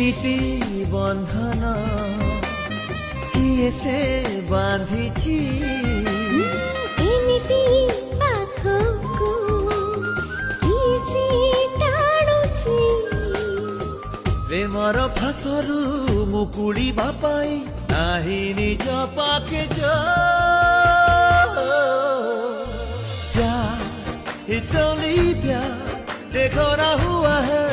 ଏମିତି ବନ୍ଧନ କିଏ ସେ ବାନ୍ଧିଛି ଏମିତି ପାଖକୁ କିଏ ସେ ଟାଣୁଛି ପ୍ରେମର ଫାଶରୁ ମୁକୁଳିବା ପାଇଁ ନାହିଁ ନିଜ ପାଖେ प्यार, it's only प्यार देखो ना हुआ है